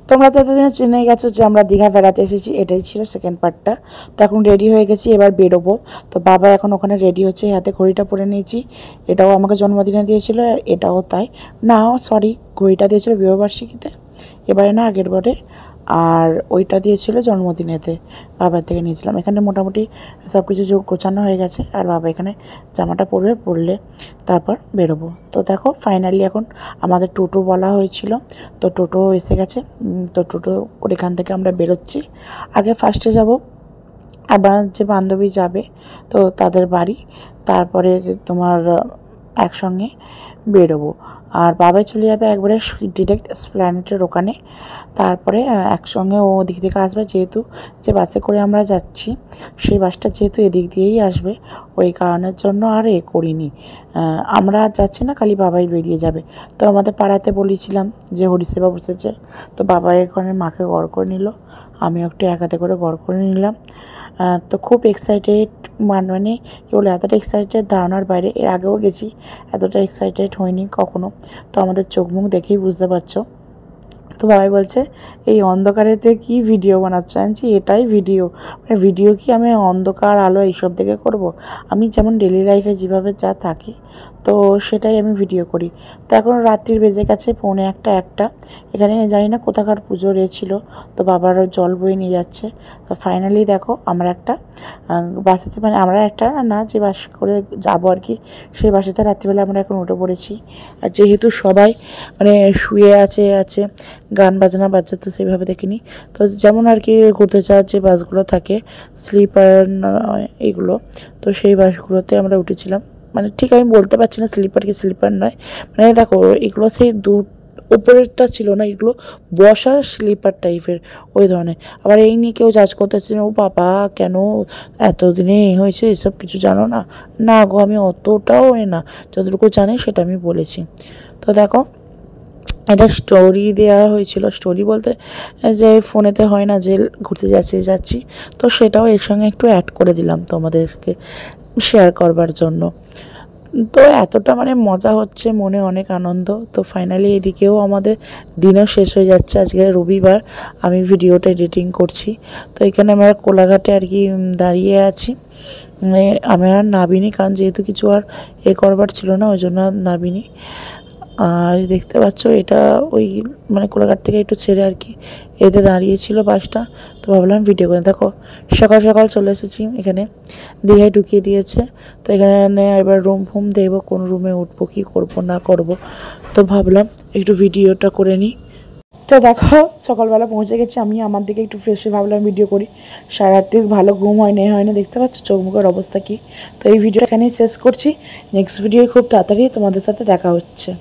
তোমরা তো এতদিন জেনে গেছো যে আমরা দীঘা বেড়াতে এসেছি, এটাই ছিল সেকেন্ড পার্টটা। তো এখন রেডি হয়ে গেছি, এবার বেরোবো। তো বাবা এখন ওখানে রেডি হচ্ছে, হাতে ঘড়িটা পরে নিয়েছি। এটাও আমাকে জন্মদিনে দিয়েছিল, এটাও তাই। না সরি, ঘড়িটা দিয়েছিল বিবাহবার্ষিকীতে, এবারে না আগের বারে। আর ওইটা দিয়েছিল জন্মদিনেতে, বাবার থেকে নিয়েছিলাম। এখানে মোটামুটি সব কিছু গোছানো হয়ে গেছে, আর বাবা এখানে জামাটা পরলে তারপর বেরোবো। তো দেখো ফাইনালি এখন আমাদের টোটো বলা হয়েছিল, তো টোটো এসে গেছে। তো টোটো করে এখান থেকে আমরা বেরোচ্ছি। আগে ফার্স্টে যাব আবার যে বান্ধবী যাবে তো তাদের বাড়ি, তারপরে তোমার একসঙ্গে বেরোবো। আর বাবাই চলে যাবে একবারে ডিরেক্ট এসপ্ল্যানেডের ওখানে, তারপরে একসঙ্গে ও ওদিক থেকে আসবে। যেহেতু যে বাসে করে আমরা যাচ্ছি সেই বাসটা যেহেতু এদিক দিয়েই আসবে, ওই কারণের জন্য আর করিনি। আমরা যাচ্ছি না, খালি বাবাই বেরিয়ে যাবে। তো আমাদের পাড়াতে বলেছিলাম যে হরিসেবা বসেছে, তো বাবা এখানে মাকে গড় করে নিল, আমিও একটু একাতে করে গড় করে নিলাম। তো খুব এক্সাইটেড, মানে কী বলে, এতটা এক্সাইটেড ধারণার বাইরে। এর আগেও গেছি, এতটা এক্সাইটেড হয়নি কখনো। তো আমাদের চোখ মুখ দেখেই বুঝতে পারছো। তো বাবাই বলছে এই অন্ধকারেতে কি ভিডিও বানাচ্ছ? আনছি এটাই ভিডিও, মানে ভিডিও কি আমি অন্ধকার আলো এইসব দেখে করব? আমি যেমন ডেলি লাইফে যেভাবে যা থাকি তো সেটাই আমি ভিডিও করি। তো এখন রাত্রির বেজে গেছে 1:45। এখানে জানি না কোথাকার পুজো ছিল, তো বাবারও জল বয়ে নিয়ে যাচ্ছে। তো ফাইনালি দেখো আমরা একটা বাসেতে, মানে আমরা একটা না, যে বাস করে যাবো আর কি, সেই বাসেতে রাত্রিবেলা আমরা এখন উঠে পড়েছি। আর যেহেতু সবাই মানে শুয়ে আছে গান বাজনা বাজছে, তো সেভাবে দেখিনি। তো যেমন আর কি ঘুরতে যাওয়ার যে বাসগুলো থাকে স্লিপার এগুলো, তো সেই বাসগুলোতে আমরা উঠেছিলাম। মানে ঠিক আমি বলতে পারছি না স্লিপার কি স্লিপার নয়, মানে দেখো এগুলো সেই উপরেরটা ছিল না, এগুলো বসা স্লিপার টাইপের ওই ধরনের। আবার এই নিয়ে কেউ জাজ করতেছে না, ও বাবা কেন এতদিনে হয়েছে এসব কিছু জানো না। না গো, আমি অতটাও না, যতটুকু জানি সেটা আমি বলেছি। তো দেখো এটা স্টোরি দেওয়া হয়েছিল, স্টোরি বলতে যে ফোনেতে হয় না যে ঘুরতে যাচ্ছি, তো সেটাও এর সঙ্গে একটু অ্যাড করে দিলাম তোমাদেরকে শেয়ার করবার জন্য। তো এতটা মানে মজা হচ্ছে, মনে অনেক আনন্দ। তো ফাইনালি এদিকেও আমাদের দিনও শেষ হয়ে যাচ্ছে, আজকে রবিবার, আমি ভিডিওটা এডিটিং করছি। তো এখানে আমরা কোলাঘাটে আর কি দাঁড়িয়ে আছি। আমি আর নাবিনি, কারণ যেহেতু কিছু আর করবার ছিল না, ওই জন্য আর নাবিনি। আর দেখতে পাচ্ছ এটা ওই মানে কোলাঘাট থেকে একটু ছেড়ে আর কি এতে দাঁড়িয়েছিল বাসটা। তো ভাবলাম ভিডিও করে। দেখো সকাল সকাল চলে এসেছি, এখানে দীঘায় ঢুকিয়ে দিয়েছে। তো এখানে এবার রুম ফুম দেখবো, কোন রুমে উঠবো, কী করবো না করবো। তো ভাবলাম একটু ভিডিওটা করে নিই। তো দেখো সকালবেলা পৌঁছে গেছি, আমি আমার দিকে একটু ফ্রেশ হয়ে ভাবলাম ভিডিও করি। সারা রাত্রি ভালো ঘুম হয়নি, দেখতে পাচ্ছ চোখ মুখের অবস্থা কী। তো এই ভিডিওটা এখানেই শেষ করছি, নেক্সট ভিডিও খুব তাড়াতাড়ি তোমাদের সাথে দেখা হচ্ছে।